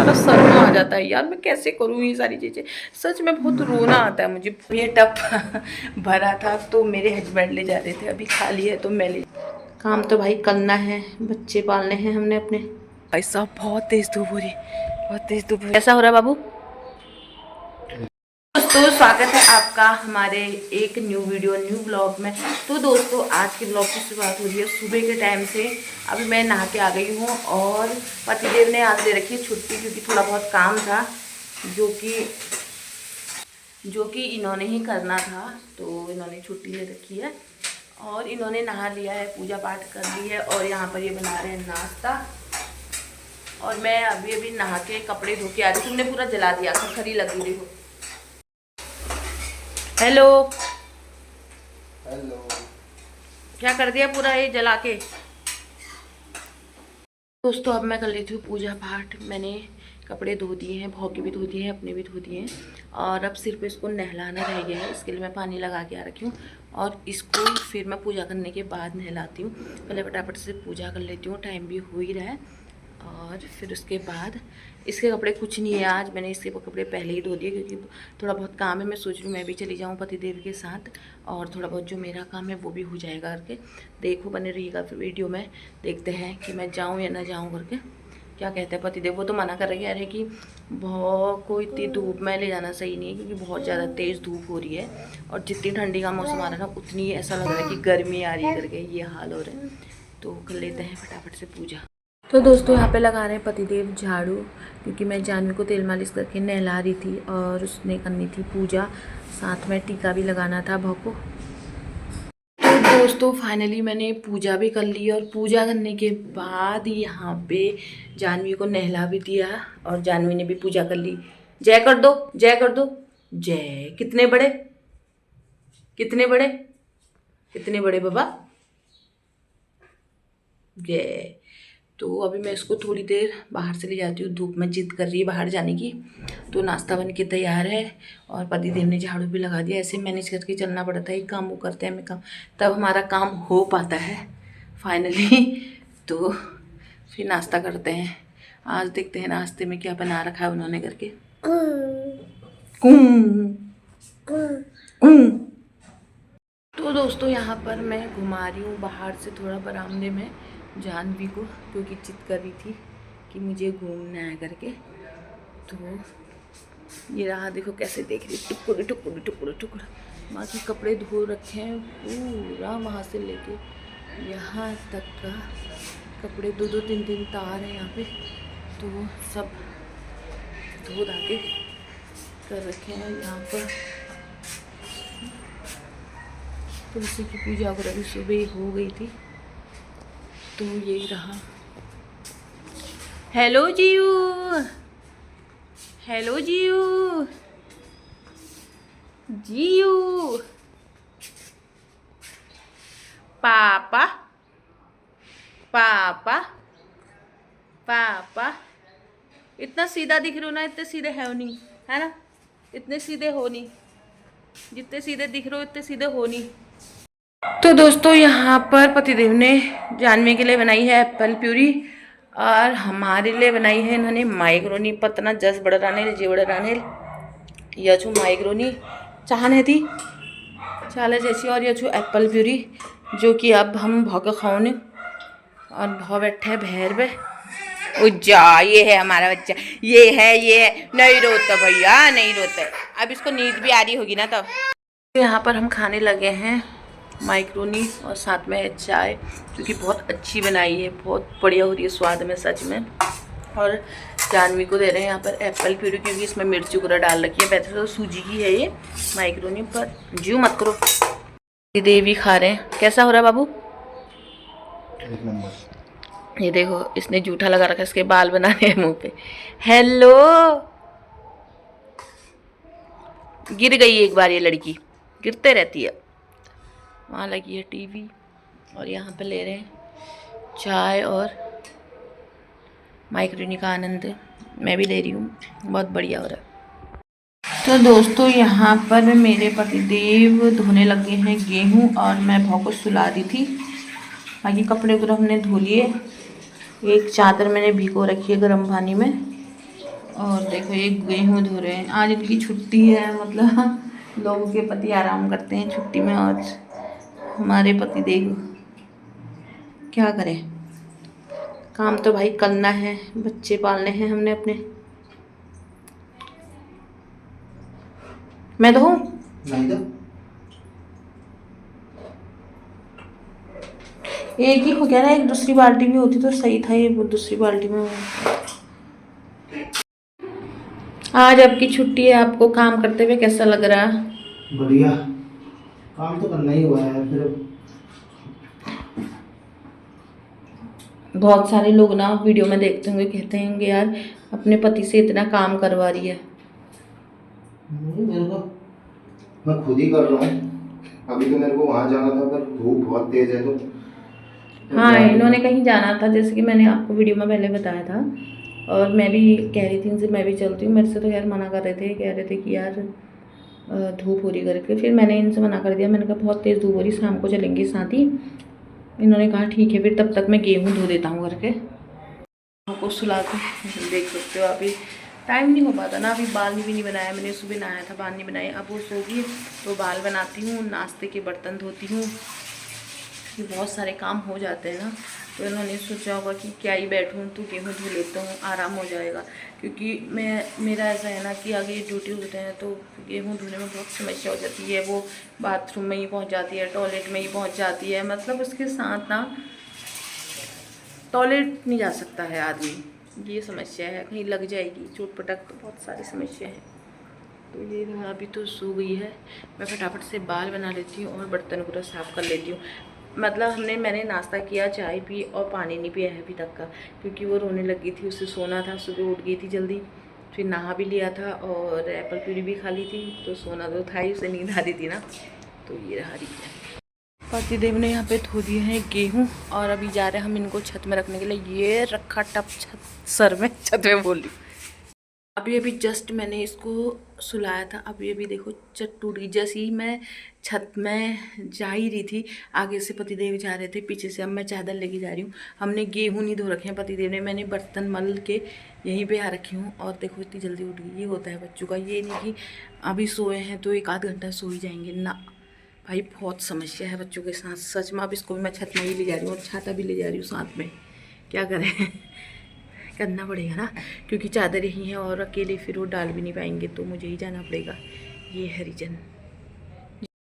थोड़ा सर में आ जाता है यार, मैं कैसे करूँ ये सारी चीज़ें। सच में बहुत रोना आता है मुझे। ये टब भरा था तो मेरे हस्बैंड ले जा रहे थे, अभी खाली है तो मैं ले। काम तो भाई करना है, बच्चे पालने हैं हमने अपने। भाई साहब बहुत तेज धूप हो रही, बहुत तेज धूप। कैसा हो रहा है बाबू? दोस्तों स्वागत है आपका हमारे एक न्यू वीडियो न्यू ब्लॉग में। तो दोस्तों आज के ब्लॉग की शुरुआत हो रही है सुबह के टाइम से। अभी मैं नहा के आ गई हूँ और पतिदेव ने आज ले रखी है छुट्टी, क्योंकि थोड़ा बहुत काम था जो कि इन्होंने ही करना था, तो इन्होंने छुट्टी ले रखी है। और इन्होंने नहा लिया है, पूजा पाठ कर ली है और यहाँ पर ये बना रहे हैं नाश्ता। और मैं अभी अभी नहा के कपड़े धो के आ रही। तुमने पूरा जला दिया, खरी लगी रही हो। हेलो हेलो, क्या कर दिया पूरा ये जला के। दोस्तों अब मैं कर लेती हूँ पूजा पाठ। मैंने कपड़े धो दिए हैं, भाव के भी धो दिए हैं, अपने भी धो दिए हैं। और अब सिर्फ इसको नहलाना रह गया है, इसके लिए मैं पानी लगा के आ रखी हूँ। और इसको फिर मैं पूजा करने के बाद नहलाती हूँ। पहले फटाफट से पूजा कर लेती हूँ, टाइम भी हो ही रहा है। और फिर उसके बाद इसके कपड़े कुछ नहीं है, आज मैंने इसके कपड़े पहले ही धो दिए, क्योंकि थोड़ा बहुत काम है। मैं सोच रही हूँ मैं भी चली जाऊँ पतिदेव के साथ, और थोड़ा बहुत जो मेरा काम है वो भी हो जाएगा करके। देखो बने रहिएगा फिर वीडियो में, देखते हैं कि मैं जाऊँ या ना जाऊँ करके। क्या कहते हैं पतिदेव? वो तो मना कर रहे हैं कि बहुत को इतनी धूप में ले जाना सही नहीं है, क्योंकि बहुत ज़्यादा तेज़ धूप हो रही है। और जितनी ठंडी का मौसम आ रहा है ना, उतनी ऐसा लग रहा है कि गर्मी आ रही है करके, ये हाल हो रहा है। तो कर लेते हैं फटाफट से पूजा। तो दोस्तों यहाँ पे लगा रहे हैं पतिदेव झाड़ू, क्योंकि मैं जानवी को तेल मालिश करके नहला रही थी और उसने करनी थी पूजा, साथ में टीका भी लगाना था भाव को। तो दोस्तों फाइनली मैंने पूजा भी कर ली, और पूजा करने के बाद यहाँ पे जानवी को नहला भी दिया और जानवी ने भी पूजा कर ली। जय कर दो, जय कर दो, जय। कितने बड़े, कितने बड़े, कितने बड़े बाबा, जय। तो अभी मैं इसको थोड़ी देर बाहर से ले जाती हूँ, धूप में जिद कर रही है बाहर जाने की। तो नाश्ता बन के तैयार है और पतिदेव ने झाड़ू भी लगा दिया। ऐसे मैनेज करके चलना पड़ता है, काम वो करते हैं मैं काम, तब हमारा काम हो पाता है फाइनली। तो फिर नाश्ता करते हैं। आज देखते हैं नाश्ते में क्या बना रखा है उन्होंने करके। तो दोस्तों यहाँ पर मैं घुमा रही हूँ बाहर से थोड़ा बरामदे में जानवी को, क्योंकि जिद कर रही थी कि मुझे घूमना है करके। तो ये रहा, देखो कैसे देख रही, टुकड़े टुकड़े टुकड़े टुकड़े। माँ के कपड़े धो रखे हैं पूरा, वहाँ से लेके यहाँ तक का कपड़े, दो दो तीन तीन तार है यहाँ पे, तो सब धो धा के कर रखे हैं। यहाँ पर तुलसी की पूजा वगैरह भी सुबह हो गई थी। तो यही रहा। हेलो जीयू, हेलो जीयू, जीयू, पापा, पापा, पापा। इतना सीधा दिख रहे हो ना, इतने सीधे है नहीं, है ना? इतने सीधे हो नहीं, जितने सीधे दिख रहे हो इतने सीधे हो नहीं। तो दोस्तों यहाँ पर पतिदेव ने जानवी के लिए बनाई है एप्पल प्यूरी, और हमारे लिए बनाई है इन्होंने माइक्रोनी। पतना जस बड़ा रानेल जेवड़ा रानेल यचू माइक्रोनी चाहने थी चाले जैसी, और यचू एप्पल प्यूरी, जो कि अब हम भौके खाओने। और भाव बैठे भैर पे उज्जा, ये है हमारा बच्चा, ये है नहीं रोता भैया, नहीं रोता। अब इसको नींद भी आ रही होगी ना तब। तो यहाँ पर हम खाने लगे हैं माइक्रोनी और साथ में चाय, क्योंकि बहुत अच्छी बनाई है, बहुत बढ़िया हो रही है स्वाद में सच में। और जानवी को दे रहे हैं यहाँ पर एप्पल प्यूरी, क्योंकि इसमें मिर्ची वगैरह डाल रखी है। वैसे तो सूजी की है ये माइक्रोनी, पर ज्यू मत करो। देवी खा रहे हैं। कैसा हो रहा है बाबू? एक नंबर। ये देखो इसने जूठा लगा रखा है, इसके बाल बना रहे हैं मुँह पे। हेलो, गिर गई एक बार, ये लड़की गिरते रहती है। वहाँ लगी है टीवी और यहाँ पे ले रहे हैं चाय और माइक्रोनी का आनंद। मैं भी ले रही हूँ, बहुत बढ़िया हो रहा है। तो दोस्तों यहाँ पर मेरे पतिदेव धोने लगे हैं गेहूँ, और मैं भाव को सुला दी थी। बाकी कपड़े वगैरह हमने धो लिए। एक चादर मैंने भिगो रखी है गर्म पानी में, और देखो ये गेहूँ धो रहे हैं, आज इनकी छुट्टी है, मतलब लोगों के पति आराम करते हैं छुट्टी में, आज हमारे पति देखो क्या करें, काम तो भाई करना है, बच्चे पालने हैं हमने अपने। मैं तो हूँ नहीं तो एक ही हो गया ना, एक दूसरी बाल्टी भी होती तो सही था, ये दूसरी बाल्टी में। आज आपकी छुट्टी है, आपको काम करते हुए कैसा लग रहा है? बढ़िया, काम तो करना ही हुआ है फिर। बहुत सारे लोग ना वीडियो में देखते होंगे, कहते होंगे यार अपने पति से इतना काम करवा रही है। नहीं, मेरे को मैं खुद ही कर रहा हूँ। अभी तो मेरे को वहाँ जाना था पर धूप बहुत तेज है तो हाँ, इन्होंने कहीं जाना था, जैसे कि मैंने आपको वीडियो में पहले बताया था, और मैं भी कह रही थी इनसे मैं भी चलती हूँ। मेरे से तो यार मना कर रहे थे, कह रहे थे कि यार धूप हो रही करके। फिर मैंने इनसे मना कर दिया, मैंने कहा बहुत तेज़ धूप हो रही, शाम को चलेंगे साथ ही। इन्होंने कहा ठीक है, फिर तब तक मैं गेहूँ धो देता हूँ करके। आपको सुला के देख सकते हो, अभी टाइम नहीं हो पाता ना, अभी बाल भी नहीं बनाया मैंने, सुबह नहाया था बाल नहीं बनाए। अब वो सो गई तो बाल बनाती हूँ, नाश्ते के बर्तन धोती हूँ, बहुत सारे काम हो जाते हैं ना। तो इन्होंने सोचा होगा कि क्या ही बैठूँ, तो गेहूँ धो लेता हूँ, आराम हो जाएगा। क्योंकि मेरा ऐसा है ना कि आगे ड्यूटी होते हैं तो गेहूँ धोने में बहुत समस्या हो जाती है। वो बाथरूम में ही पहुँच जाती है, टॉयलेट में ही पहुँच जाती है, मतलब उसके साथ ना टॉयलेट नहीं जा सकता है आदमी, ये समस्या है, कहीं लग जाएगी चोट पटक, तो बहुत सारी समस्या है। तो ये अभी तो सो गई है, मैं फटाफट से बाल बना लेती हूँ और बर्तन पूरा साफ़ कर लेती हूँ। मतलब मैंने नाश्ता किया, चाय पी और पानी नहीं पिया है अभी तक का, क्योंकि वो रोने लगी थी, उसे सोना था, सुबह उठ गई थी जल्दी, फिर नहा भी लिया था और एप्पल प्यूरी भी खा ली थी, तो सोना तो था ही, उसे नींद आ रही थी ना। तो ये रहा रही है। पतिदेव ने यहाँ पे धो दिए हैं गेहूँ और अभी जा रहे हैं हम इनको छत में रखने के लिए। ये रखा टप छत सर में, छत में बोल रही। अभी जस्ट मैंने इसको सुलाया था, अभी देखो चट्टूरी जैसी मैं छत में जा ही रही थी, आगे से पतिदेव जा रहे थे, पीछे से अब मैं चादर लेके जा रही हूँ। हमने गेहूँ नहीं धो रखे हैं पतिदेव ने, मैंने बर्तन मल के यहीं पे आ रखी हूँ। और देखो इतनी जल्दी उठ गई, ये होता है बच्चों का, ये नहीं कि अभी सोए हैं तो 1 आध घंटा सो ही जाएंगे ना भाई, बहुत समस्या है बच्चों के साथ सच में। अब इसको भी मैं छत में ही ले जा रही हूँ और छाता भी ले जा रही हूँ साथ में, क्या करें करना पड़ेगा ना, क्योंकि चादर यही है और अकेले फिर वो डाल भी नहीं पाएंगे, तो मुझे ही जाना पड़ेगा। ये है रीजन।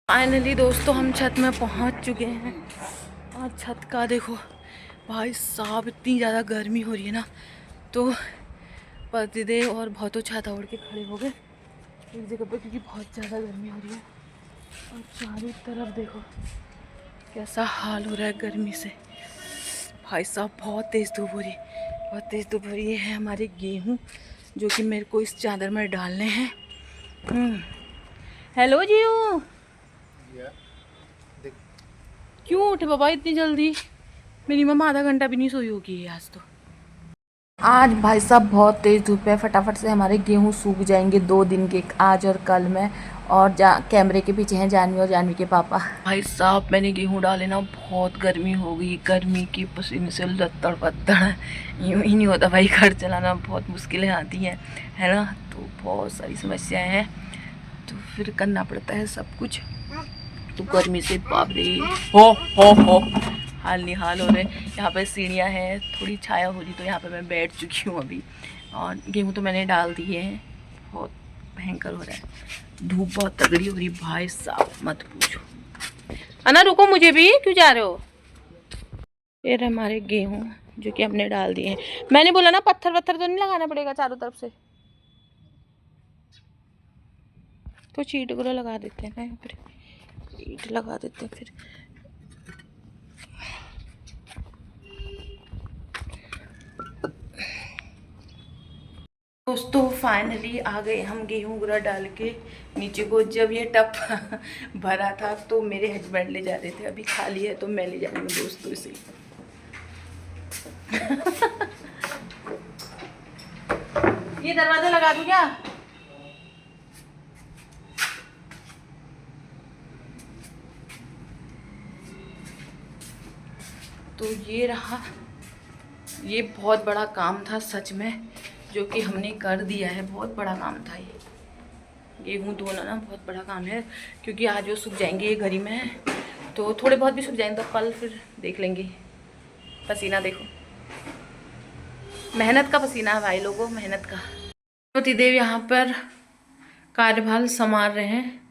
फाइनली दोस्तों हम छत में पहुंच चुके हैं और छत का देखो भाई साहब, इतनी ज़्यादा गर्मी हो रही है ना, तो पतिदेव और बहुतों छाता ओढ़ के खड़े हो गए एक जगह पर, क्योंकि बहुत ज़्यादा गर्मी हो रही है। और चारों तरफ देखो कैसा हाल हो रहा है गर्मी से, भाई साहब बहुत तेज़ धूप हो रही है, बहुत तेज़ धूप हो रही है। ये है हमारे गेहूँ जो कि मेरे को इस चादर में डालने हैं। हेलो जीऊ, क्यों उठे बाबा इतनी जल्दी? मिनिमम आधा घंटा भी नहीं सोई होगी आज तो। आज भाई साहब बहुत तेज़ धूप है, फटाफट से हमारे गेहूँ सूख जाएंगे 2 दिन के, आज और कल में। और कैमरे के पीछे हैं जानवी और जानवी के पापा। भाई साहब मैंने गेहूँ डाले ना, बहुत गर्मी हो गई, गर्मी की पसीने से लत्तड़ पत्तड़, यूँ ही नहीं होता भाई, घर चलाना बहुत मुश्किलें आती हैं, है ना, तो बहुत सारी समस्याएं हैं, तो फिर करना पड़ता है सब कुछ। तो गर्मी से बाप रे हो हाल नहीं हाल हो रहे। यहाँ पे सीढ़ियाँ हैं, थोड़ी छाया हो रही तो यहाँ पे मैं बैठ चुकी हूँ अभी। और गेहूँ तो मैंने डाल दिए हैं, बहुत भयंकर हो रहा है, धूप बहुत तगड़ी हो रही भाई साहब, मत पूछो। अना रुको, मुझे भी क्यों जा रहे हो? ये हमारे गेहूँ जो कि हमने डाल दिए हैं। मैंने बोला ना पत्थर वत्थर तो नहीं लगाना पड़ेगा चारों तरफ से, तो चीट वगैरह लगा देते हैं ना, यहाँ पर ईट लगा देते हैं फिर। दोस्तों फाइनली आ गए हम गेहूँ वगैरह डाल के नीचे को। जब ये टप भरा था तो मेरे हस्बैंड ले जा रहे थे, अभी खाली है तो मैं ले जा रही हूँ दोस्तों इसे। ये दरवाजा लगा दूँ क्या? तो ये रहा, ये बहुत बड़ा काम था सच में, जो कि हमने कर दिया है। बहुत बड़ा काम था ये, गेहूँ धोना ना बहुत बड़ा काम है, क्योंकि आज वो सूख जाएंगे, ये घड़ी में है तो थोड़े बहुत भी सूख जाएंगे, तो कल फिर देख लेंगे। पसीना देखो, मेहनत का पसीना है भाई लोगों, मेहनत का। पति देव यहाँ पर कार्यभार संभाल रहे हैं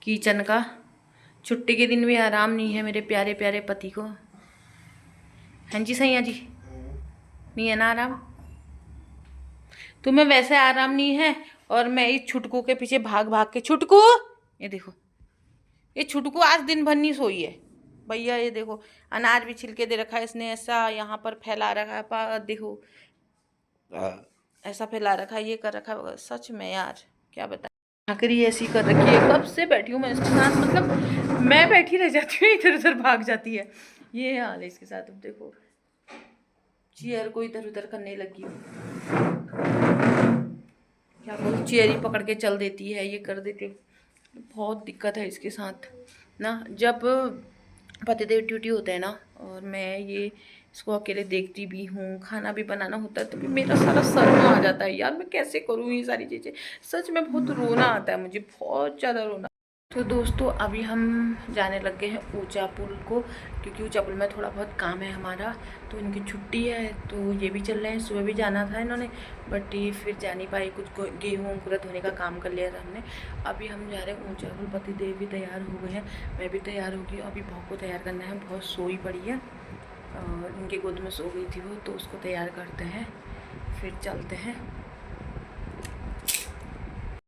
किचन का। छुट्टी के दिन भी आराम नहीं है मेरे प्यारे प्यारे पति को। हाँ जी सैया जी, नहीं है ना आराम? तुम्हें वैसे आराम नहीं है, और मैं इस छुटकू के पीछे भाग भाग के, छुटकू ये देखो, ये छुटकू आज दिन भर नहीं सोई है भैया। ये देखो अनाज भी छिलके दे रखा है इसने, ऐसा यहाँ पर फैला रखा है, देखो ऐसा फैला रखा है, ये कर रखा है। सच में यार क्या बताएं, आखिरी ऐसी कर रखी है। कब से बैठी हूँ मैं इसके साथ, मतलब मैं बैठी रह जाती हूँ, इधर उधर भाग जाती है। ये हाल है इसके साथ। अब देखो चेयर को इधर उधर करने लगी हूँ, क्या बोलूँ, चेयर ही पकड़ के चल देती है, ये कर देती है। बहुत दिक्कत है इसके साथ ना। जब पतिदेव ड्यूटी होते हैं ना, और मैं ये इसको अकेले देखती भी हूँ, खाना भी बनाना होता है, तो भी मेरा सारा सर में आ जाता है यार, मैं कैसे करूँ ये सारी चीज़ें। सच में बहुत रोना आता है मुझे, बहुत ज़्यादा रोना। तो दोस्तों अभी हम जाने लग गए हैं ऊंचा पुल को, क्योंकि ऊंचा पुल में थोड़ा बहुत काम है हमारा, तो इनकी छुट्टी है तो ये भी चल रहे हैं। सुबह भी जाना था इन्होंने, बट ये फिर जा नहीं पाई, कुछ गेहूँ पूरा धोने का काम कर लिया था हमने। अभी हम जा रहे हैं ऊंचा पुल। पति देव भी तैयार हो गए हैं, मैं भी तैयार होगी। अभी बहू को तैयार करना है, बहुत सोई पड़ी है और इनके गोद में सो गई थी वो, तो उसको तैयार करते हैं फिर चलते हैं।